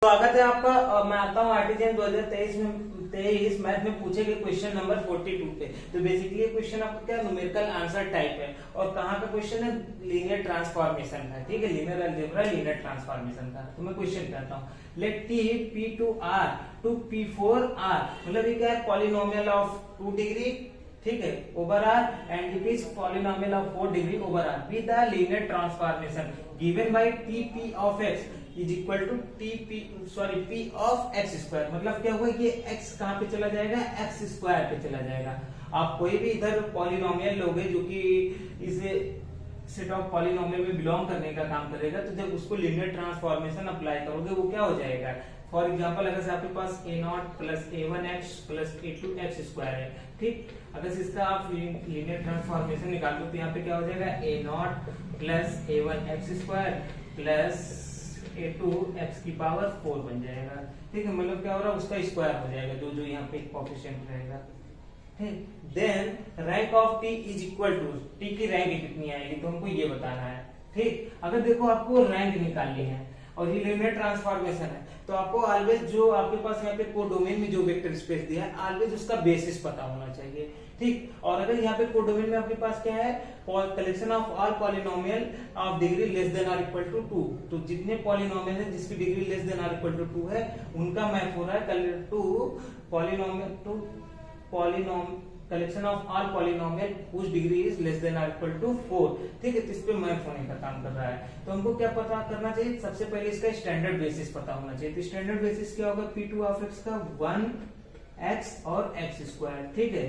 स्वागत है आपका। मैं आता हूँ आर्टिजन 2023 मैथ में पूछे गए क्वेश्चन नंबर 42 पे। तो बेसिकली ये क्वेश्चन आपका क्या न्यूमेरिकल आंसर टाइप है और कहाँ का क्वेश्चन है, लीनियर ट्रांसफॉर्मेशन का। ठीक है, लीनियर अलजेब्रा लीनियर ट्रांसफॉर्मेशन का। तो मैं क्वेश्चन कहता हूँ, let T P two R to P four R, मतलब ये क्या है, पॉलिनोमियल ऑफ 2 डिग्री, ठीक है, over R, and it is polynomial of 4 degree over R with the linear transformation given by T P of x is equal to P of x square. मतलब क्या होगा कि x कहाँ पे चला जाएगा, एक्स स्क्वायर पे चला जाएगा। आप कोई भी इधर पॉलिनोमियल लोगे जो कि इस सेट ऑफ पॉलिनोमियल में बिलोंग करने का काम करेगा, तो जब उसको लीनियर ट्रांसफॉर्मेशन अप्लाई करोगे वो क्या हो जाएगा। फॉर एग्जाम्पल, अगर से आपके पास a0 plus a1x plus a2x square है, ठीक, अगर से इसका आप लीनियर ट्रांसफॉर्मेशन निकाल दो तो यहाँ पे क्या हो जाएगा, a0 plus a1x square plus a2x की पावर 4 बन जाएगा। ठीक है, मतलब क्या हो रहा है, उसका स्क्वायर हो जाएगा जो जो यहाँ पे कोएफिशिएंट रहेगा। ठीक, then rank of t is equal to, t की रैंक कितनी आएगी तो हमको ये बताना है। ठीक, अगर देखो आपको रैंक निकालनी है और ये लीनियर ट्रांसफॉर्मेशन है तो आपको ऑलवेज जो आपके पास यहाँ पे कोडोमेन में जो वेक्टर स्पेस दिया है ऑलवेज उसका बेसिस पता होना चाहिए। ठीक, और अगर यहाँ पे कोडोमेन में आपके पास क्या है, collection of all polynomial of degree less than और इक्वल टू 2, तो जितने पॉलिनोमियल है जिसकी डिग्री लेस देन और इक्वल टू 2 है उनका मैप हो रहा है to polynomial collection of all polynomial whose degree is less than और इक्वल टू 4। ठीक है, तो इस पे मैप होने का काम कर रहा है। तो हमको क्या पता करना चाहिए, सबसे पहले इसका स्टैंडर्ड बेसिस पता होना चाहिए। तो स्टैंडर्ड बेसिस क्या होगा, P2 ऑफ x का 1x और x स्क्वायर। ठीक है,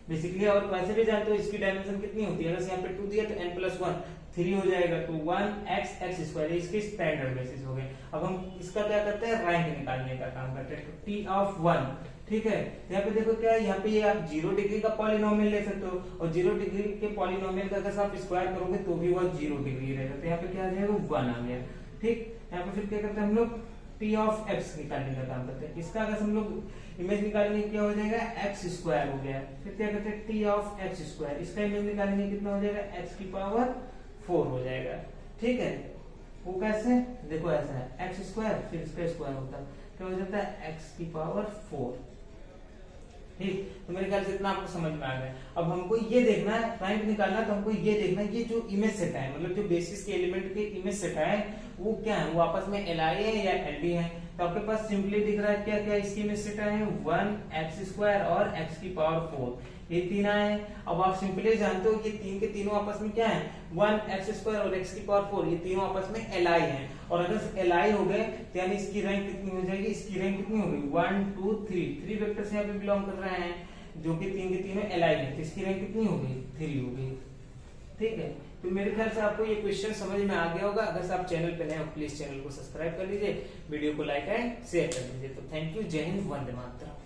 बेसिकली और वैसे भी जानते हो इसकी डायमेंशन कितनी होती है, अगर यहाँ पे 2 दिया तो n+1 3 हो जाएगा, तो 1x स्क्वायर इसके स्टैंडर्ड बेसिस हो गए। अब हम इसका क्या करते हैं, रैंक निकालने का काम करते हैं। T ऑफ 1, ठीक है, यहाँ पे देखो क्या है, यहाँ पे आप 0 डिग्री का पॉलिनोमियल ले सकते हो और 0 डिग्री के पॉलिनोमियल का अगर आप स्क्वायर करोगे तो भी वह 0 डिग्री रहेगा, तो यहाँ पे क्या आ जाएगा, 1 आ गया। ठीक, यहाँ पे फिर क्या करते हैं हम लोग, P ऑफ x निकालने का काम करते हैं। इसका अगर हम लोग इमेज निकालेंगे क्या हो जाएगा, x स्क्वायर हो गया। फिर क्या करते हैं, T ऑफ x स्क्वायर, इसका इमेज निकालेंगे कितना हो जाएगा, x की पावर 4 हो जाएगा। ठीक है, वो कैसे, देखो ऐसा है, x स्क्वायर फिर इसका स्क्वायर होता है, क्या हो जाता है, x की पावर 4। ठीक, तो मेरे ख्याल से इतना आपको समझ में आ गया। अब हमको ये देखना है, रैंक निकालना, तो हमको ये देखना है ये जो इमेज सेट है, मतलब जो बेसिस के एलिमेंट के इमेज सेट है वो क्या है, वो आपस में Li है या Ld है। तो आपके पास सिंपली दिख रहा है क्या क्या इसकी इमेज सेट है, 1x स्क्वायर और x की पावर 4, ये तीन आए। अब आप सिंपली जानते हो ये तीन के तीनों आपस में क्या है, 1x स्क्वायर और x की पावर 4, ये तीनों आपस में Li हैं। और अगर Li हो गए तो यानी इसकी रैंक कितनी हो जाएगी, इसकी रैंक कितनी होगी, 1 2 3 वेक्टर्स यहाँ पे बिलोंग कर रहे हैं जो कि तीन के तीनों Li है, तो इसकी रैंक कितनी होगी, 3 होगी। ठीक है, तो मेरे ख्याल से आपको ये क्वेश्चन समझ में आ गया होगा। अगर आप चैनल पे नए हो प्लीज चैनल को सब्सक्राइब कर लीजिए, वीडियो को लाइक एंड शेयर कर लीजिए। तो थैंक यू, जय हिंद, वंदे मातरम।